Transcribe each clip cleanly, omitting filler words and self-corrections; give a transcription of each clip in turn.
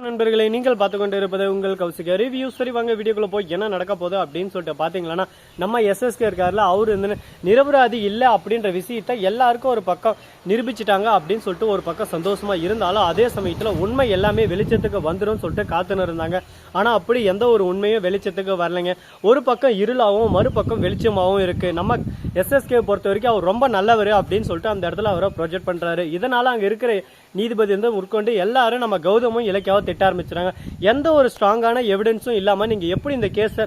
நண்பர்களை நீங்கள் பார்த்து கொண்டு இருப்பது உங்கள் கௌசிக ரிவ்யூ. சரி வாங்க வீடியோக்குள்ள போய் என்ன நடக்க போகுது அப்படின்னு சொல்லிட்டு பாத்தீங்கன்னா, நம்ம எஸ்எஸ்கே இருக்காருல, அவரு வந்து நிரபராதி இல்லை அப்படின்ற விஷயத்த எல்லாருக்கும் ஒரு பக்கம் நிரூபிச்சுட்டாங்க அப்படின்னு சொல்லிட்டு ஒரு பக்கம் சந்தோஷமா இருந்தாலும், அதே சமயத்துல உண்மை எல்லாமே வெளிச்சத்துக்கு வந்துடும் சொல்லிட்டு காத்துன்னு இருந்தாங்க. ஆனா அப்படி எந்த ஒரு உண்மையும் வெளிச்சத்துக்கு வரலைங்க. ஒரு பக்கம் இருளாகவும் மறுபக்கம் வெளிச்சமாகவும் இருக்கு. நம்ம எஸ்எஸ்கே பொறுத்த வரைக்கும் அவர் ரொம்ப நல்லவர் அப்படின்னு சொல்லிட்டு அந்த இடத்துல அவரை ப்ரொஜெக்ட் பண்றாரு. இதனால அங்க இருக்கிற நீதிபதி வந்து முற்கொண்டு எல்லாரும் நம்ம கௌதமும் இலக்கியாவும் திட்ட ஆரம்பிச்சுறாங்க. எந்த ஒரு ஸ்ட்ராங்கான எவிடன்ஸும் இல்லாம நீங்க எப்படி இந்த கேஸை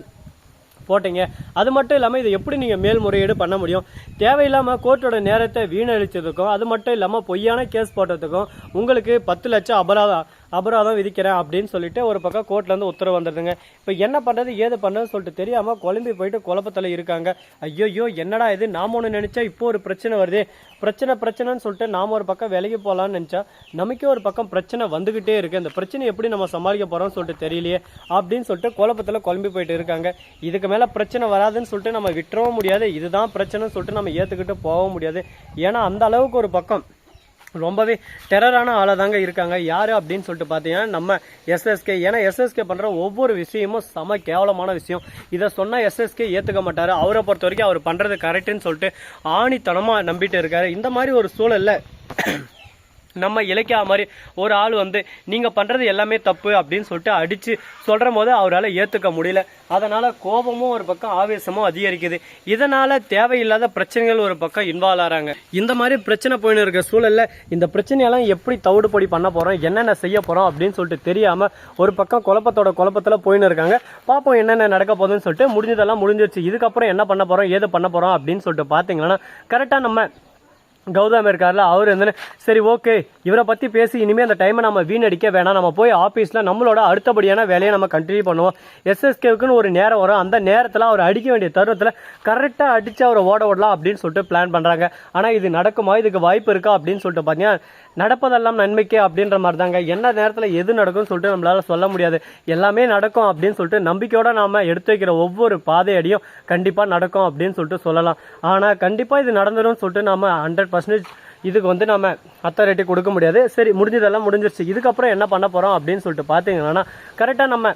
போட்டீங்க, அது மட்டும் இல்லாமல் இதை எப்படி நீங்கள் மேல்முறையீடு பண்ண முடியும்? தேவையில்லாமல் கோர்ட்டோட நேரத்தை வீணடிச்சதுக்கும், அது மட்டும் இல்லாமல் பொய்யான கேஸ் போட்டதுக்கும் உங்களுக்கு 10 லட்சம் அபராதம் விதிக்கிறேன் அப்படின்னு சொல்லிட்டு ஒரு பக்கம் கோர்ட்லேருந்து உத்தரவு வந்துடுதுங்க. இப்போ என்ன பண்ணுறது ஏது பண்ணுறதுன்னு சொல்லிட்டு தெரியாமல் குழம்பி போயிட்டு குழப்பத்தில் இருக்காங்க. ஐயோ என்னடா இது, நாம் ஒன்று நினச்சா இப்போ ஒரு பிரச்சனை வருது, பிரச்சனைன்னு சொல்லிட்டு நாம் ஒரு பக்கம் விலகி போகலான்னு நினச்சா நமக்கே ஒரு பக்கம் பிரச்சனை வந்துக்கிட்டே இருக்குது. அந்த பிரச்சனை எப்படி நம்ம சமாளிக்க போகிறோம்னு சொல்லிட்டு தெரியலையே அப்படின்னு சொல்லிட்டு குழப்பத்தில் குழம்பி போயிட்டு இருக்காங்க. இதுக்கு மேலே பிரச்சனை வராதுன்னு சொல்லிட்டு நம்ம விட்டுறவும் முடியாது, இதுதான் பிரச்சனைன்னு சொல்லிட்டு நம்ம ஏற்றுக்கிட்டு போகவும் முடியாது. ஏன்னா அந்த அளவுக்கு ஒரு பக்கம் ரொம்பவே டெரரான ஆளாக தாங்க இருக்காங்க. யார் அப்படின்னு சொல்லிட்டு பார்த்தீங்கன்னா நம்ம எஸ்எஸ்கே. ஏன்னா எஸ்எஸ்கே பண்ணுற ஒவ்வொரு விஷயமும் செம கேவலமான விஷயம். இதை சொன்னால் எஸ்எஸ்கே ஏற்றுக்க மாட்டார். அவரை பொறுத்த வரைக்கும் அவர் பண்ணுறது கரெக்டுன்னு சொல்லிட்டு ஆணித்தனமாக நம்பிட்டு இருக்காரு. இந்த மாதிரி ஒரு சூழலில் நம்ம இலக்கியா மாதிரி ஒரு ஆள் வந்து நீங்கள் பண்ணுறது எல்லாமே தப்பு அப்படின்னு சொல்லிட்டு அடித்து சொல்கிற போது அவரால் ஏற்றுக்க முடியல. அதனால் கோபமும் ஒரு பக்கம் ஆவேசமும் அதிகரிக்குது. இதனால் தேவையில்லாத பிரச்சனைகள் ஒரு பக்கம் இன்வால்வ் ஆகிறாங்க. இந்த மாதிரி பிரச்சனை போயின்னு இருக்க சூழலில் இந்த பிரச்சனையெல்லாம் எப்படி தவிடுபடி பண்ண போகிறோம், என்னென்ன செய்ய போகிறோம் அப்படின்னு சொல்லிட்டு தெரியாமல் ஒரு பக்கம் குழப்பத்தில் போயின்னு இருக்காங்க. பார்ப்போம் என்னென்ன நடக்க போகுதுன்னு சொல்லிட்டு. முடிஞ்சதெல்லாம் முடிஞ்சிருச்சு. இதுக்கப்புறம் என்ன பண்ண போகிறோம் ஏது பண்ண போகிறோம் அப்படின்னு சொல்லிட்டு பார்த்தீங்கன்னா, கரெக்டாக நம்ம கௌதம் இருக்கார்ல, அவர் வந்து சரி ஓகே இவரை பற்றி பேசி இனிமேல் அந்த டைமை நம்ம வீணடிக்க வேணாம், நம்ம போய் ஆஃபீஸில் நம்மளோட அடுத்தபடியான வேலையை நம்ம கண்டினியூ பண்ணுவோம். எஸ்எஸ்கேவுக்குன்னு ஒரு நேரம் வரும், அந்த நேரத்தில் அவர் அடிக்க வேண்டிய தருணத்தில் கரெக்டாக அடித்து அவரை ஓடலாம் அப்படின்னு சொல்லிட்டு பிளான் பண்ணுறாங்க. ஆனால் இது நடக்குமா, இதுக்கு வாய்ப்பு இருக்கா அப்படின்னு சொல்லிட்டு பார்த்தீங்கன்னா, நடப்பதெல்லாம் நன்மைக்கு அப்படின்ற மாதிரி தாங்க. என்ன நேரத்தில் எது நடக்கும்னு சொல்லிட்டு நம்மளால சொல்ல முடியாது. எல்லாமே நடக்கும் அப்படின்னு சொல்லிட்டு நம்பிக்கையோட நாம எடுத்து வைக்கிற ஒவ்வொரு பாதையடியும் கண்டிப்பாக நடக்கும் அப்படின்னு சொல்லிட்டு சொல்லலாம். ஆனால் கண்டிப்பாக இது நடந்துடும் சொல்லிட்டு நாம 100% இதுக்கு வந்து நம்ம அத்தாரிட்டி கொடுக்க முடியாது. சரி முடிஞ்சதெல்லாம் முடிஞ்சிருச்சு. இதுக்கப்புறம் என்ன பண்ண போகிறோம் அப்படின்னு சொல்லிட்டு பார்த்தீங்கன்னா, கரெக்டாக நம்ம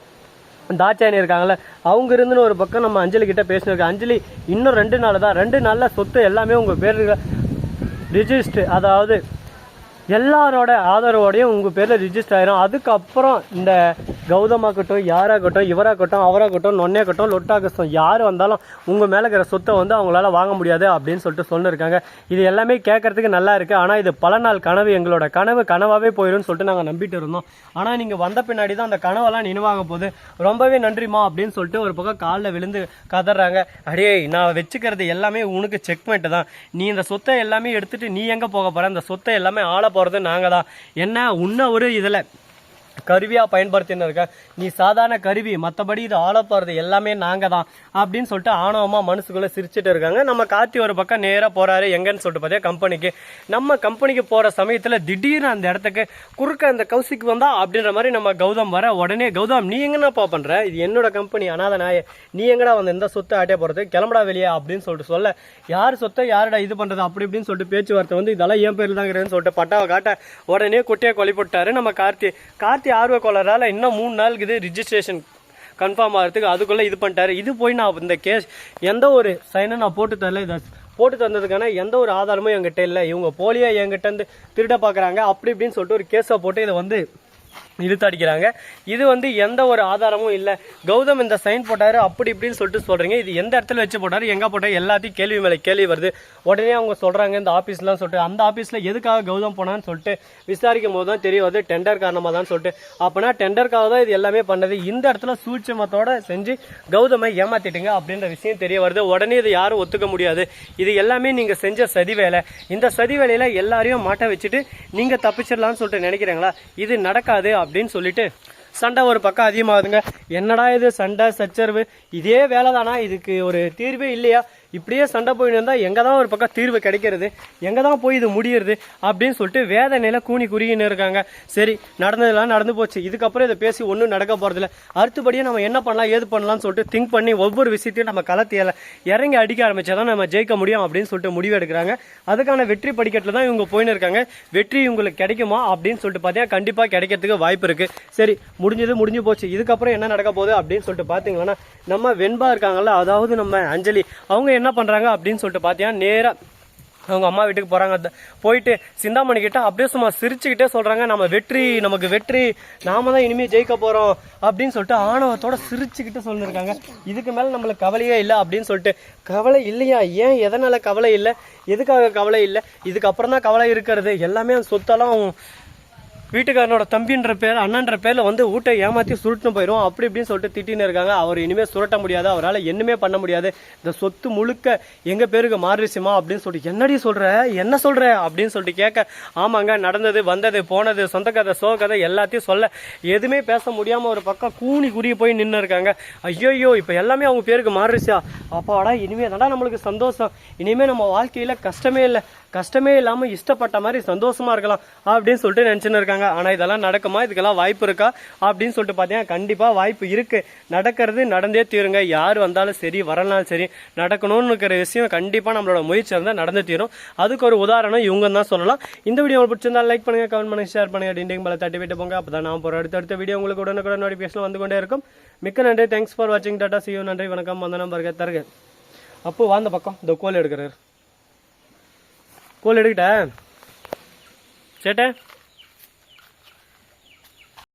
தாட்சாயணி இருக்காங்களே, அவங்க இருந்துன்னு ஒரு பக்கம் நம்ம அஞ்சலி கிட்ட பேசினிருக்கோம். அஞ்சலி இன்னும் 2 நாள் தான், 2 நாளில் சொத்து எல்லாமே உங்கள் பேர் ரிஜிஸ்டர், அதாவது எல்லாரோட ஆதரவோடையும் உங்கள் பேரில் ரிஜிஸ்டர் ஆயிரும். அதுக்கப்புறம் இந்த கௌதமாகட்டும், யாராகட்டும், இவராகட்டும், அவராகட்டும், நொன்னையாகட்டும், லொட்டாகட்டும், யார் வந்தாலும் உங்கள் மேலே இருக்கிற சொத்தை வந்து அவங்களால வாங்க முடியாது அப்படின்னு சொல்லிட்டு சொல்லியிருக்காங்க. இது எல்லாமே கேட்கறதுக்கு நல்லா இருக்குது. ஆனால் இது பல நாள் கனவு, எங்களோட கனவாகவே போயிடும்னு சொல்லிட்டு நாங்கள் நம்பிட்டு இருந்தோம். ஆனால் நீங்கள் வந்த பின்னாடி தான் அந்த கனவெல்லாம் நினைவாக போகுது, ரொம்பவே நன்றிமா அப்படின்னு சொல்லிட்டு ஒரு பக்கம் காலில் விழுந்து கதறாங்க. அடே நான் வச்சுக்கிறது எல்லாமே உனக்கு செக்மெண்ட் தான், நீ இந்த சொத்தை எல்லாமே எடுத்துகிட்டு நீ எங்கே போக போகிற, இந்த சொத்தை எல்லாமே ஆள போகிறது நாங்கள் தான், என்ன உன்ன ஒரு இதில் கருவியாக பயன்படுத்தின்னு இருக்க, நீ சாதாரண கருவி, மற்றபடி இது ஆள போகிறது எல்லாமே நாங்கள் தான் அப்படின்னு சொல்லிட்டு ஆணவமாக மனசுக்குள்ளே சிரிச்சுட்டு இருக்காங்க. நம்ம கார்த்தி ஒரு பக்கம் நேராக போகிறாரு. எங்கன்னு சொல்லிட்டு பார்த்தா கம்பெனிக்கு. நம்ம கம்பெனிக்கு போகிற சமயத்தில் திடீர்னு அந்த இடத்துக்கு குறுக்க அந்த கௌசிக்கு வந்தா அப்படின்ற மாதிரி நம்ம கௌதம் வர உடனே, கௌதம் நீ எங்கன்னாப்பா பண்ணுற, இது என்னோட கம்பெனி, அனாத நாய, நீ எங்கடா வந்து எந்த சொத்தை ஆட்டே போகிறது, கிளம்படா வெளியே அப்படின்னு சொல்லிட்டு சொல்ல, யார் சொத்தை யாரடா இது பண்ணுறது அப்படி இப்படின்னு சொல்லிட்டு பேச்சுவார்த்தை வந்து இதெல்லாம் என் பேர் தாங்கிறேன்னு சொல்லிட்டு பட்டாவை காட்ட உடனே குட்டையை கொலைப்பட்டாரு நம்ம கார்த்தி ஆர்வ கொள்ளறால இன்னும் 3 நாளுக்கு இது ரிஜிஸ்ட்ரேஷன் கன்ஃபார்ம் ஆகிறதுக்கு அதுக்குள்ளே இது பண்ணிட்டாரு. இது போய் நான் இந்த கேஸ் எந்த ஒரு சைனை நான் போட்டு தரல, இதை போட்டு தந்ததுக்கான எந்த ஒரு ஆதாரமும் என்கிட்ட இல்லை, இவங்க போலியா என்கிட்ட இருந்து திருட பார்க்குறாங்க அப்படி இப்படின்னு சொல்லிட்டு ஒரு கேஸை போட்டு இதை வந்து இழுத்தடிக்கிறாங்க. இது வந்து எந்த ஒரு ஆதாரமும் இல்லை. கௌதம் இந்த சைன் போட்டாரு அப்படி இப்படின்னு சொல்லிட்டு சொல்றீங்க, இது எந்த இடத்துல வச்சு போட்டாரு, எங்க போட்டாரு, எல்லாத்தையும் கேள்வி மேலே கேள்வி வருது. உடனே அவங்க சொல்றாங்க இந்த ஆஃபீஸ்லாம் சொல்லிட்டு, அந்த ஆஃபீஸில் எதுக்காக கௌதம் போனான்னு சொல்லிட்டு விசாரிக்கும் போது தான் தெரிய வருது டெண்டர் காரணமாக தான் சொல்லிட்டு. அப்போனா டெண்டருக்காக தான் இது எல்லாமே பண்ணது, இந்த இடத்துல சூட்சமத்தோட செஞ்சு கௌதமை ஏமாத்திட்டுங்க அப்படின்ற விஷயம் தெரிய வருது. உடனே இது யாரும் ஒத்துக்க முடியாது, இது எல்லாமே நீங்கள் செஞ்ச சதி வேலை, இந்த சதி வேலையில் எல்லாரையும் மாட்ட வச்சுட்டு நீங்கள் தப்பிச்சிடலான்னு சொல்லிட்டு நினைக்கிறீங்களா, இது நடக்காது அப்படின்னு சொல்லிட்டு சண்டை ஒரு பக்கம் அதிகமாகுதுங்க. என்னடா இது சண்டை சச்சரவு, இதே வேலை தானா, இதுக்கு ஒரு தீர்வே இல்லையா, இப்படியே சண்டை போயிட்டு இருந்தா எங்க தான் ஒரு பக்கம் தீர்வு கிடைக்கிறது, எங்க தான் போய் இது முடியுறது அப்படின்னு சொல்லிட்டு வேதனையில கூனி குறுகின்னு இருக்காங்க. சரி, நடந்ததெல்லாம் நடந்து போச்சு, இதுக்கப்புறம் இதை பேசி ஒன்றும் நடக்க போறதில்ல, அடுத்தபடியே நம்ம என்ன பண்ணலாம் ஏது பண்ணலாம்னு சொல்லிட்டு திங்க் பண்ணி ஒவ்வொரு விஷயத்தையும் நம்ம களத்தியல இறங்கி அடிக்க ஆரம்பிச்சாதான் நம்ம ஜெயிக்க முடியும் அப்படின்னு சொல்லிட்டு முடிவு எடுக்கிறாங்க. அதுக்கான வெற்றி படிக்கட்டில் தான் இவங்க போயின்னு இருக்காங்க. வெற்றி இவங்களுக்கு கிடைக்குமா அப்படின்னு சொல்லிட்டு பார்த்தீங்கன்னா கண்டிப்பாக கிடைக்கிறதுக்கு வாய்ப்பு இருக்கு. சரி, முடிஞ்சு போச்சு, இதுக்கப்புறம் என்ன நடக்க போகுது அப்படின்னு சொல்லிட்டு பார்த்தீங்கன்னா நம்ம வெண்பா இருக்காங்கல்ல, அதாவது நம்ம அஞ்சலி, அவங்க என்ன பண்றாங்க அப்படின்னு சொல்லிட்டு பார்த்தீங்கன்னா நேரா அவங்க அம்மா வீட்டுக்கு போறாங்க. போயிட்டு சிந்தாமணி கிட்ட அப்படியே சும்மா சிரிச்சுக்கிட்டே சொல்றாங்க, நமக்கு வெற்றி, நாம தான் இனிமே ஜெயிக்க போறோம் அப்படின்னு சொல்லிட்டு ஆணவத்தோட சிரிச்சுக்கிட்டு சொல்லிருக்காங்க. இதுக்கு மேல நம்மளுக்கு கவலையே இல்லை அப்படின்னு சொல்லிட்டு. கவலை இல்லையா? ஏன், எதனால கவலை இல்லை, எதுக்காக கவலை இல்லை, இதுக்கப்புறம் தான் கவலை இருக்கிறது. எல்லாமே சொத்தெல்லாம் வீட்டுக்காரனோட தம்பின்ற பேர் அண்ணன்ற பேர்ல வந்து ஊட்டை ஏமாத்தி சுருட்டுன்னு போயிடும் அப்படி இப்படின்னு சொல்லிட்டு திட்டின்னு இருக்காங்க. அவர் இனிமேல் சுரட்ட முடியாது, அவரால் என்னமே பண்ண முடியாது, இந்த சொத்து முழுக்க எங்க பேருக்கு மாறிடுச்சுமா அப்படின்னு சொல்லிட்டு. என்னடி சொல்ற, என்ன சொல்ற அப்படின்னு சொல்லிட்டு கேட்க, ஆமாங்க, நடந்தது வந்தது போனது சொந்த கதை சோ கதை எல்லாத்தையும் சொல்ல எதுவுமே பேச முடியாம ஒரு பக்கம் கூனி குறுகி போய் நின்று இருக்காங்க. ஐயோ, இப்ப எல்லாமே அவங்க பேருக்கு மாறிடுச்சா, அப்பாடா, இனிமே தான்டா நம்மளுக்கு சந்தோஷம், இனிமே நம்ம வாழ்க்கையில கஷ்டமே இல்லாம இஷ்டப்பட்ட மாதிரி சந்தோஷமா இருக்கலாம் அப்படின்னு சொல்லிட்டு நினைச்சுன்னு இருக்காங்க. ஆனா இதெல்லாம் நடக்குமா, இதுக்கெல்லாம் வாய்ப்பு இருக்கா அப்படின்னு சொல்லிட்டு பாத்தீங்கன்னா கண்டிப்பா வாய்ப்பு இருக்கு. நடந்தே தீருங்க. யார் வந்தாலும் சரி, வரனாலும் சரி, நடக்கணும்னு இருக்கிற விஷயம் கண்டிப்பா நம்மளோட முயற்சி இருந்தால் நடந்து தீரும். அதுக்கு ஒரு உதாரணம் இவங்க தான் சொல்லலாம். இந்த வீடியோ உங்களுக்கு பிடிச்சிருந்தா லைக் பண்ணுங்க, கமெண்ட் பண்ணுங்க, ஷேர் பண்ணுங்க, டிண்டிங் பல தட்டி விட்டு போங்க. அப்பதான் நான் போற அடுத்த வீடியோ உங்களுக்கு உடனுக்குடன் நோட்டிபிகேஷன் வந்து கொண்டே இருக்கும். மிக்க நன்றி, தேங்க்ஸ் ஃபார் வாட்சிங், டாடா, see you, நன்றி, வணக்கம், வந்தனம், வருக தருக. அப்போ வாழ்ந்த பக்கம் இந்த கோல் எடுக்கிறார், கோல் எடுக்கிட்ட சேட்டை.